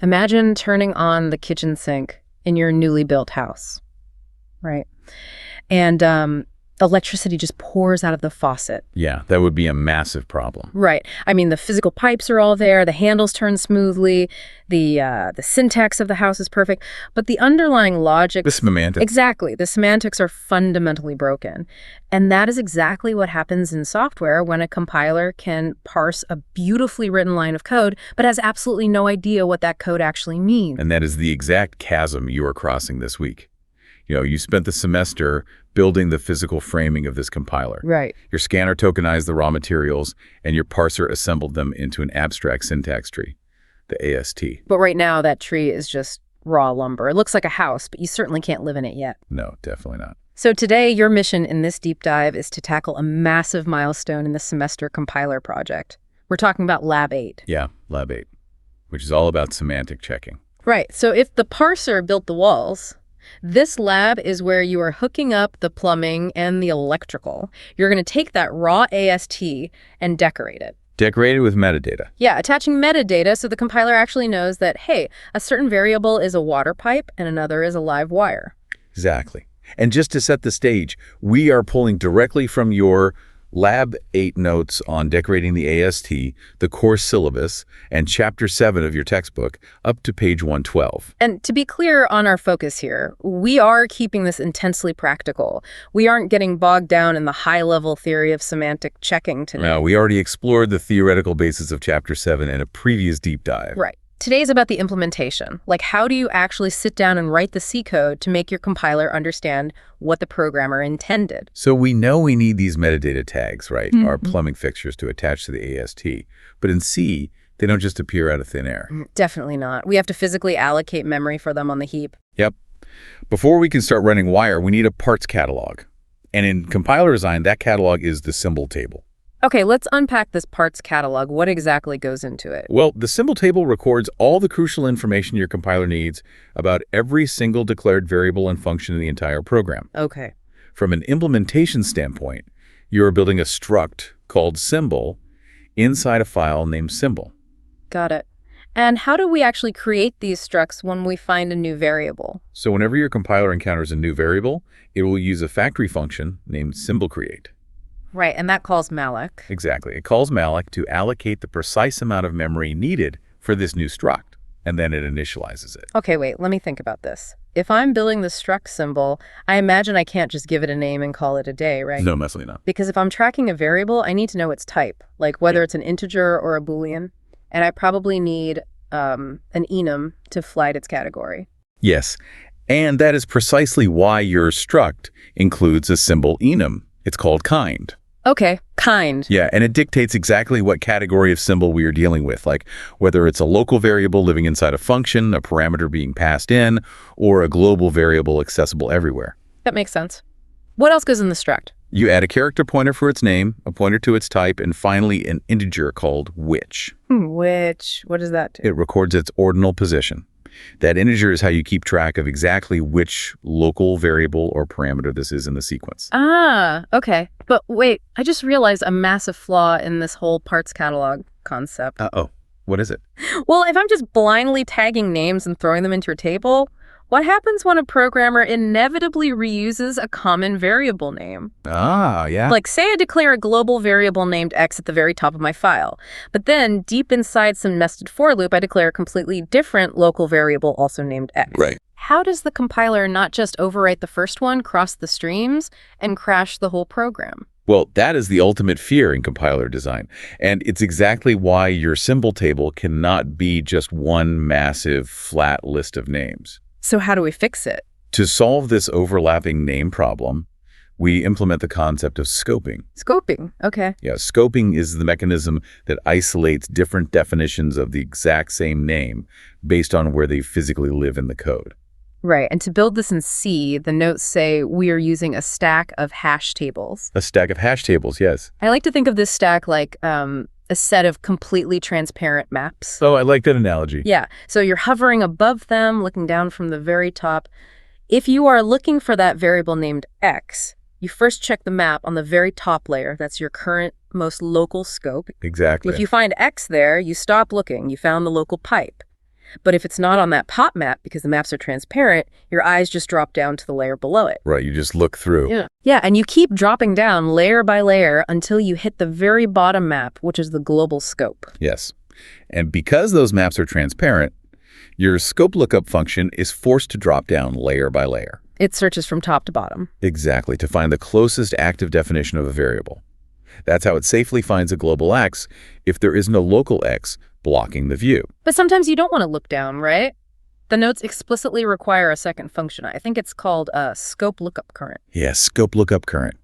Imagine turning on the kitchen sink in your newly built house, right? And electricity just pours out of the faucet. Yeah, that would be a massive problem. Right. I mean, the physical pipes are all there, the handles turn smoothly, the syntax of the house is perfect, but the underlying logic... The semantics. Exactly. The semantics are fundamentally broken. And that is exactly what happens in software when a compiler can parse a beautifully written line of code, but has absolutely no idea what that code actually means. And that is the exact chasm you are crossing this week. You spent the semester building the physical framing of this compiler. Right. Your scanner tokenized the raw materials, and your parser assembled them into an abstract syntax tree, the AST. But right now, that tree is just raw lumber. It looks like a house, but you certainly can't live in it yet. No, definitely not. So today, your mission in this deep dive is to tackle a massive milestone in the semester compiler project. We're talking about Lab 8. Yeah, Lab 8, which is all about semantic checking. Right. So if the parser built the walls, this lab is where you are hooking up the plumbing and the electrical. You're going to take that raw AST and decorate it. Decorated with metadata. Yeah, attaching metadata so the compiler actually knows that, hey, a certain variable is a water pipe and another is a live wire. Exactly. And just to set the stage, we are pulling directly from your Lab 8 notes on decorating the AST, the course syllabus, and Chapter 7 of your textbook up to page 112. And to be clear on our focus here, we are keeping this intensely practical. We aren't getting bogged down in the high-level theory of semantic checking today. No, we already explored the theoretical basis of Chapter 7 in a previous deep dive. Right. Today's about the implementation. Like, how do you actually sit down and write the C code to make your compiler understand what the programmer intended? So we know we need these metadata tags, right? Our plumbing fixtures to attach to the AST. But in C, they don't just appear out of thin air. Definitely not. We have to physically allocate memory for them on the heap. Yep. Before we can start running wire, we need a parts catalog. And in compiler design, that catalog is the symbol table. Okay, let's unpack this parts catalog. What exactly goes into it? Well, the symbol table records all the crucial information your compiler needs about every single declared variable and function in the entire program. Okay. From an implementation standpoint, you're building a struct called symbol inside a file named symbol. Got it. And how do we actually create these structs when we find a new variable? So whenever your compiler encounters a new variable, it will use a factory function named symbolCreate. Right, and that calls malloc. Exactly. It calls malloc to allocate the precise amount of memory needed for this new struct, and then it initializes it. Okay, wait, let me think about this. If I'm building the struct symbol, I imagine I can't just give it a name and call it a day, right? No, absolutely not. Because if I'm tracking a variable, I need to know its type, like whether it's an integer or a Boolean, and I probably need an enum to flag its category. Yes, and that is precisely why your struct includes a symbol enum. It's called kind. Okay, kind. Yeah, and it dictates exactly what category of symbol we are dealing with, like whether it's a local variable living inside a function, a parameter being passed in, or a global variable accessible everywhere. That makes sense. What else goes in the struct? You add a character pointer for its name, a pointer to its type, and finally an integer called which. Which? What does that do? It records its ordinal position. That integer is how you keep track of exactly which local variable or parameter this is in the sequence. Ah, okay. But wait, I just realized a massive flaw in this whole parts catalog concept. Uh-oh. What is it? Well, if I'm just blindly tagging names and throwing them into a table, what happens when a programmer inevitably reuses a common variable name? Ah, yeah. Like, say I declare a global variable named X at the very top of my file, but then deep inside some nested for loop, I declare a completely different local variable also named X. Right. How does the compiler not just overwrite the first one, cross the streams, and crash the whole program? Well, that is the ultimate fear in compiler design. And it's exactly why your symbol table cannot be just one massive flat list of names. So how do we fix it? To solve this overlapping name problem, we implement the concept of scoping. Scoping, okay. Yeah, scoping is the mechanism that isolates different definitions of the exact same name based on where they physically live in the code. Right, and to build this in C, the notes say we are using a stack of hash tables. A stack of hash tables, yes. I like to think of this stack like a set of completely transparent maps. Oh, I like that analogy. Yeah, so you're hovering above them, looking down from the very top. If you are looking for that variable named X, you first check the map on the very top layer. That's your current, most local scope. Exactly. If you find X there, you stop looking. You found the local pipe. But if it's not on that pop map because the maps are transparent, your eyes just drop down to the layer below it. Right, you just look through. Yeah. Yeah, and you keep dropping down layer by layer until you hit the very bottom map, which is the global scope. Yes. And because those maps are transparent, your scope lookup function is forced to drop down layer by layer. It searches from top to bottom. Exactly, to find the closest active definition of a variable. That's how it safely finds a global X if there isn't a local X blocking the view. But sometimes you don't want to look down, right? The notes explicitly require a second function. I think it's called a scope lookup current. Yes, scope lookup current.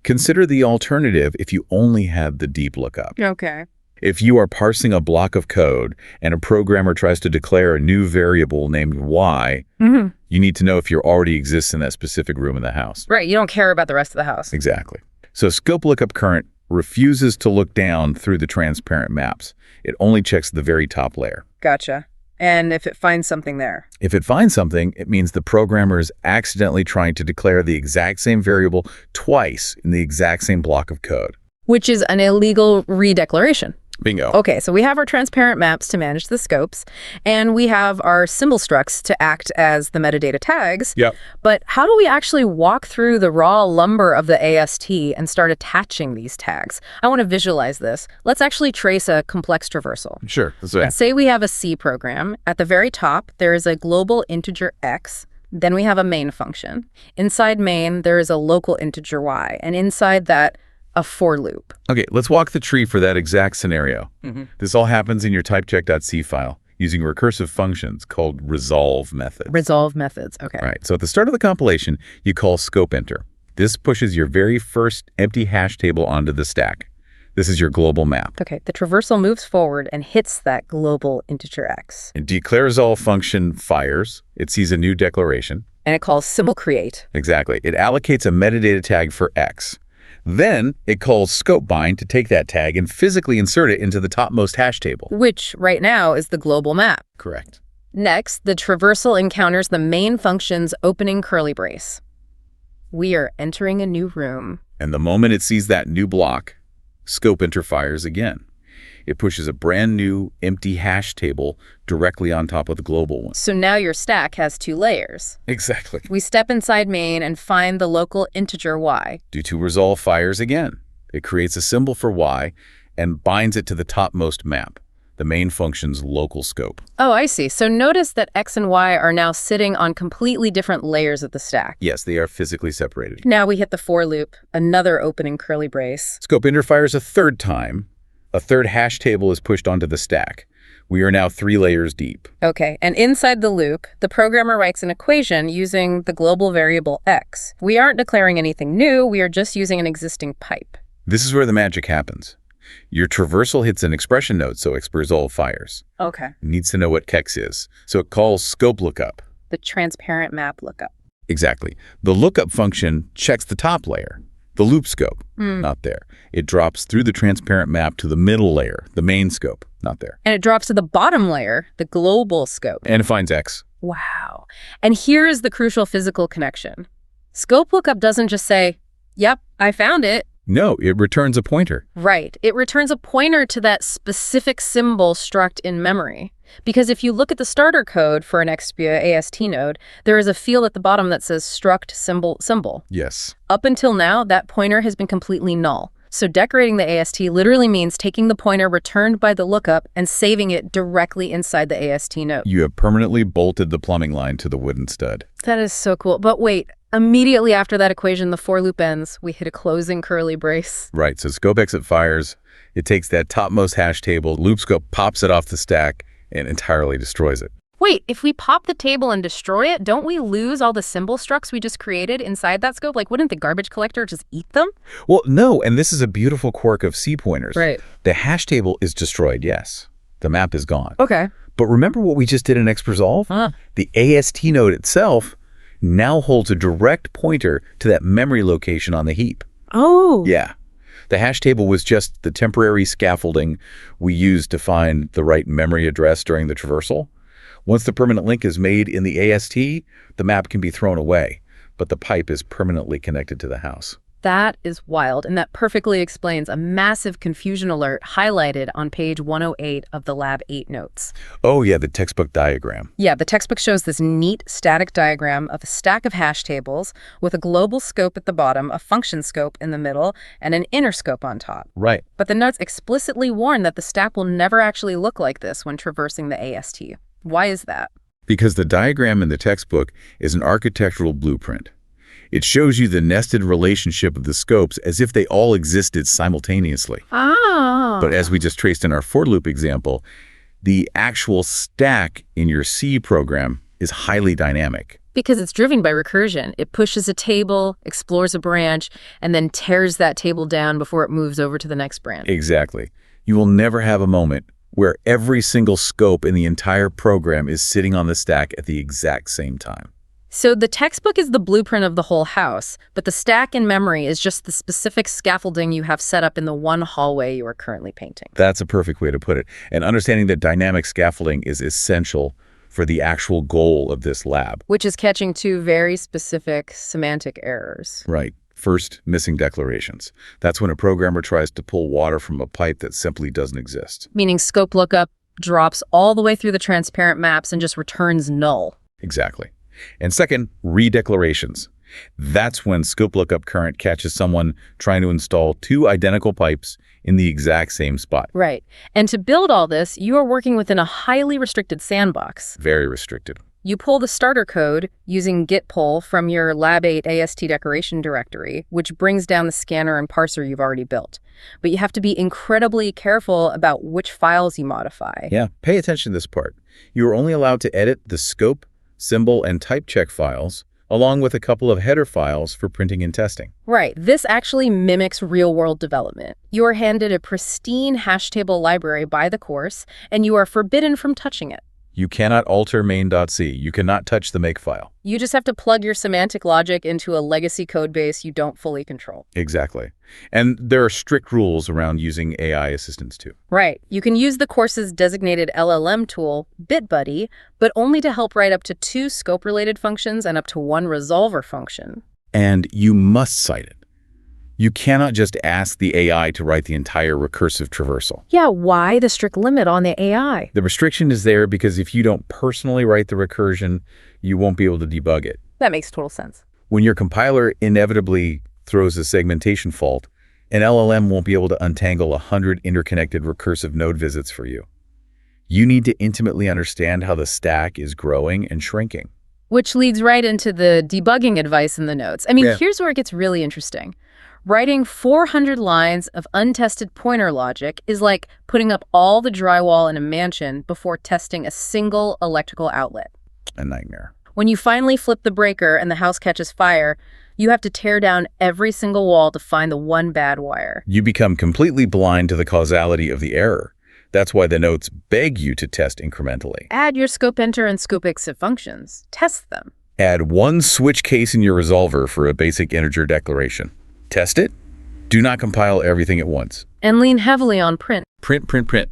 Consider the alternative if you only had the deep lookup. Okay. If you are parsing a block of code and a programmer tries to declare a new variable named y, you need to know if you already exists in that specific room in the house. Right, you don't care about the rest of the house. Exactly. So scope lookup current refuses to look down through the transparent maps. It only checks the very top layer. Gotcha. And if it finds something there? If it finds something, it means the programmer is accidentally trying to declare the exact same variable twice in the exact same block of code. Which is an illegal redeclaration. Bingo. Okay, so we have our transparent maps to manage the scopes, and we have our symbol structs to act as the metadata tags. Yep. But how do we actually walk through the raw lumber of the AST and start attaching these tags? I want to visualize this. Let's actually trace a complex traversal. Sure. That's right. Say we have a C program. At the very top, there is a global integer x. Then we have a main function. Inside main, there is a local integer y. And inside that, a for loop. Okay, let's walk the tree for that exact scenario. This all happens in your typecheck.c file using recursive functions called resolve methods. Resolve methods, okay. Right, so at the start of the compilation, you call scope enter. This pushes your very first empty hash table onto the stack. This is your global map. Okay, the traversal moves forward and hits that global integer x. And declareResolve function fires. It sees a new declaration. And it calls symbol create. Exactly. It allocates a metadata tag for x. Then it calls scope bind to take that tag and physically insert it into the topmost hash table. Which right now is the global map. Correct. Next, the traversal encounters the main function's opening curly brace. We are entering a new room. And the moment it sees that new block, scope enter fires again. It pushes a brand new empty hash table directly on top of the global one. So now your stack has two layers. Exactly. We step inside main and find the local integer y. Do2resolve fires again. It creates a symbol for y and binds it to the topmost map, the main function's local scope. Oh, I see. So notice that x and y are now sitting on completely different layers of the stack. Yes, they are physically separated. Now we hit the for loop, another opening curly brace. Scope enter fires a third time. A third hash table is pushed onto the stack. We are now 3 layers deep. Okay, and inside the loop, the programmer writes an equation using the global variable x. We aren't declaring anything new, we are just using an existing pipe. This is where the magic happens. Your traversal hits an expression node, so expresol fires. Okay. It needs to know what kex is, so it calls scope lookup. The transparent map lookup. Exactly. The lookup function checks the top layer, the loop scope, not there. It drops through the transparent map to the middle layer, the main scope, not there. And it drops to the bottom layer, the global scope. And it finds X. Wow. And here is the crucial physical connection. Scope lookup doesn't just say, yep, I found it. No, it returns a pointer. Right. It returns a pointer to that specific symbol struct in memory. Because if you look at the starter code for an Expia AST node, there is a field at the bottom that says struct symbol. Yes. Up until now, that pointer has been completely null. So decorating the AST literally means taking the pointer returned by the lookup and saving it directly inside the AST node. You have permanently bolted the plumbing line to the wooden stud. That is so cool. But wait, immediately after that equation, the for loop ends. We hit a closing curly brace. Right, so scope exit fires. It takes that topmost hash table, loop scope pops it off the stack, and entirely destroys it. Wait, if we pop the table and destroy it, don't we lose all the symbol structs we just created inside that scope? Like, wouldn't the garbage collector just eat them? Well, no, and this is a beautiful quirk of C pointers. Right. The hash table is destroyed, yes. The map is gone. Okay. But remember what we just did in expresol? The AST node itself now holds a direct pointer to that memory location on the heap. Oh. Yeah. The hash table was just the temporary scaffolding we used to find the right memory address during the traversal. Once the permanent link is made in the AST, the map can be thrown away, but the pipe is permanently connected to the house. That is wild, and that perfectly explains a massive confusion alert highlighted on page 108 of the Lab 8 notes. Oh yeah, the textbook diagram. Yeah, the textbook shows this neat static diagram of a stack of hash tables with a global scope at the bottom, a function scope in the middle, and an inner scope on top. Right. But the notes explicitly warn that the stack will never actually look like this when traversing the AST. Why is that? Because the diagram in the textbook is an architectural blueprint. It shows you the nested relationship of the scopes as if they all existed simultaneously. Ah. But as we just traced in our for loop example, the actual stack in your C program is highly dynamic. Because it's driven by recursion. It pushes a table, explores a branch, and then tears that table down before it moves over to the next branch. Exactly. You will never have a moment where every single scope in the entire program is sitting on the stack at the exact same time. So the textbook is the blueprint of the whole house, but the stack in memory is just the specific scaffolding you have set up in the one hallway you are currently painting. That's a perfect way to put it. And understanding that dynamic scaffolding is essential for the actual goal of this lab. Which is catching two very specific semantic errors. Right. First, missing declarations. That's when a programmer tries to pull water from a pipe that simply doesn't exist. Meaning scope lookup drops all the way through the transparent maps and just returns null. Exactly. And second, redeclarations. That's when scope lookup current catches someone trying to install two identical pipes in the exact same spot. Right. And to build all this, you are working within a highly restricted sandbox. Very restricted. You pull the starter code using git pull from your Lab 8 AST decoration directory, which brings down the scanner and parser you've already built. But you have to be incredibly careful about which files you modify. Yeah, pay attention to this part. You are only allowed to edit the scope, symbol, and type check files, along with a couple of header files for printing and testing. Right. This actually mimics real-world development. You are handed a pristine hash table library by the course, and you are forbidden from touching it. You cannot alter main.c. You cannot touch the make file. You just have to plug your semantic logic into a legacy code base you don't fully control. Exactly. And there are strict rules around using AI assistants too. Right. You can use the course's designated LLM tool, BitBuddy, but only to help write up to 2 scope-related functions and up to 1 resolver function. And you must cite it. You cannot just ask the AI to write the entire recursive traversal. Yeah, why the strict limit on the AI? The restriction is there because if you don't personally write the recursion, you won't be able to debug it. That makes total sense. When your compiler inevitably throws a segmentation fault, an LLM won't be able to untangle 100 interconnected recursive node visits for you. You need to intimately understand how the stack is growing and shrinking. Which leads right into the debugging advice in the notes. Here's where it gets really interesting. Writing 400 lines of untested pointer logic is like putting up all the drywall in a mansion before testing a single electrical outlet. A nightmare. When you finally flip the breaker and the house catches fire, you have to tear down every single wall to find the one bad wire. You become completely blind to the causality of the error. That's why the notes beg you to test incrementally. Add your scope enter and scope exit functions. Test them. Add one switch case in your resolver for a basic integer declaration. Test it. Do not compile everything at once. And lean heavily on print. Print. Print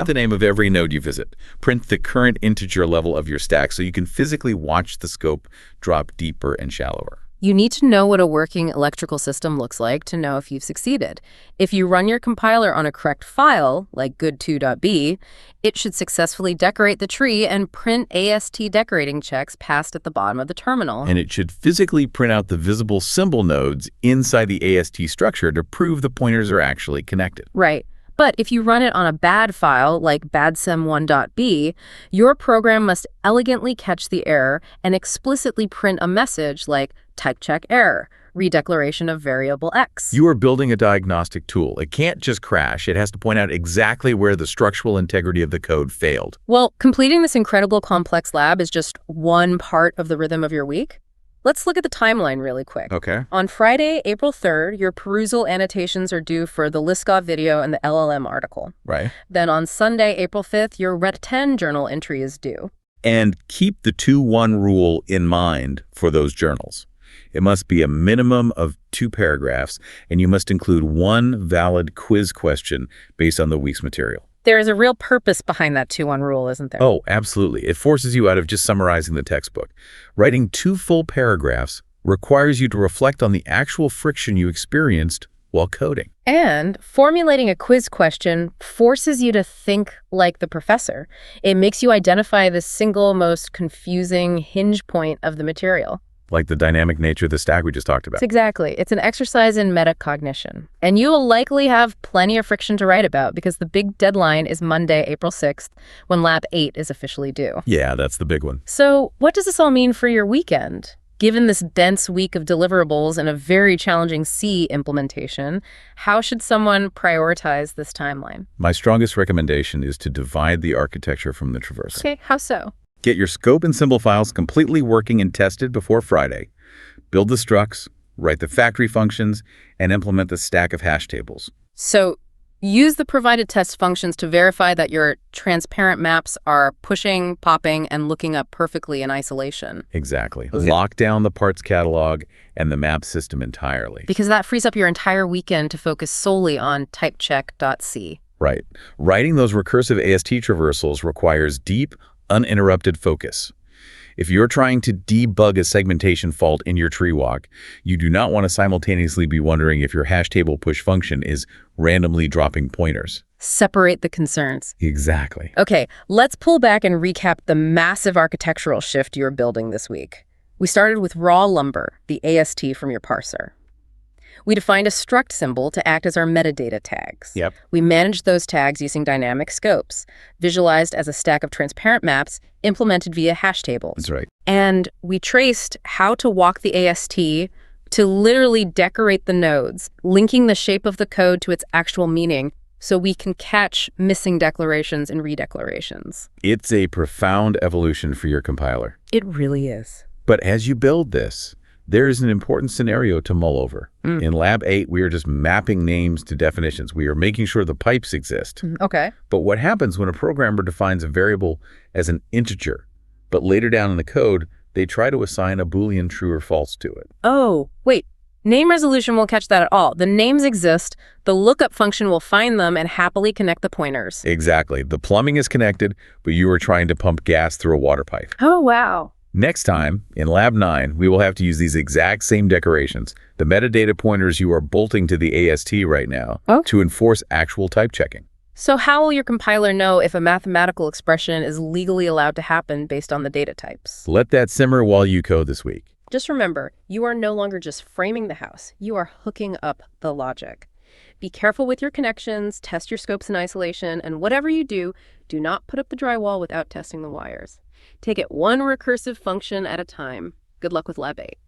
the name of every node you visit. Print the current integer level of your stack so you can physically watch the scope drop deeper and shallower. You need to know what a working electrical system looks like to know if you've succeeded. If you run your compiler on a correct file, like good2.b, it should successfully decorate the tree and print AST decorating checks passed at the bottom of the terminal. And it should physically print out the visible symbol nodes inside the AST structure to prove the pointers are actually connected. Right. But if you run it on a bad file, like badsem1.b, your program must elegantly catch the error and explicitly print a message like type check error, redeclaration of variable x. You are building a diagnostic tool. It can't just crash. It has to point out exactly where the structural integrity of the code failed. Well, completing this incredible complex lab is just one part of the rhythm of your week. Let's look at the timeline really quick. Okay. On Friday, April 3rd, your perusal annotations are due for the Liskov video and the LLM article. Right. Then on Sunday, April 5th, your Ret 10 journal entry is due. And keep the 2-1 rule in mind for those journals. It must be a minimum of 2 paragraphs, and you must include 1 valid quiz question based on the week's material. There is a real purpose behind that 2-1 rule, isn't there? Oh, absolutely. It forces you out of just summarizing the textbook. Writing 2 full paragraphs requires you to reflect on the actual friction you experienced while coding. And formulating a quiz question forces you to think like the professor. It makes you identify the single most confusing hinge point of the material. Like the dynamic nature of the stack we just talked about. Exactly. It's an exercise in metacognition. And you will likely have plenty of friction to write about because the big deadline is Monday, April 6th, when Lab 8 is officially due. Yeah, that's the big one. So what does this all mean for your weekend? Given this dense week of deliverables and a very challenging C implementation, how should someone prioritize this timeline? My strongest recommendation is to divide the architecture from the traversal. Okay, how so? Get your scope and symbol files completely working and tested before Friday. Build the structs, write the factory functions, and implement the stack of hash tables. So use the provided test functions to verify that your transparent maps are pushing, popping, and looking up perfectly in isolation. Exactly. Lock down the parts catalog and the map system entirely. Because that frees up your entire weekend to focus solely on typecheck.c. Right. Writing those recursive AST traversals requires deep, uninterrupted focus. If you're trying to debug a segmentation fault in your tree walk, you do not want to simultaneously be wondering if your hash table push function is randomly dropping pointers. Separate the concerns. Exactly. Okay, let's pull back and recap the massive architectural shift you're building this week. We started with raw lumber, the AST from your parser. We defined a struct symbol to act as our metadata tags. Yep. We managed those tags using dynamic scopes, visualized as a stack of transparent maps implemented via hash tables. That's right. And we traced how to walk the AST to literally decorate the nodes, linking the shape of the code to its actual meaning so we can catch missing declarations and redeclarations. It's a profound evolution for your compiler. It really is. But as you build this, there is an important scenario to mull over. In Lab 8, we are just mapping names to definitions. We are making sure the pipes exist. Okay. But what happens when a programmer defines a variable as an integer, but later down in the code, they try to assign a Boolean true or false to it? Oh, wait. Name resolution won't catch that at all. The names exist, the lookup function will find them and happily connect the pointers. Exactly. The plumbing is connected, but you are trying to pump gas through a water pipe. Oh, wow. Next time, in Lab 9, we will have to use these exact same decorations, the metadata pointers you are bolting to the AST right now, to enforce actual type checking. So how will your compiler know if a mathematical expression is legally allowed to happen based on the data types? Let that simmer while you code this week. Just remember, you are no longer just framing the house. You are hooking up the logic. Be careful with your connections, test your scopes in isolation, and whatever you do, do not put up the drywall without testing the wires. Take it one recursive function at a time. Good luck with Lab 8.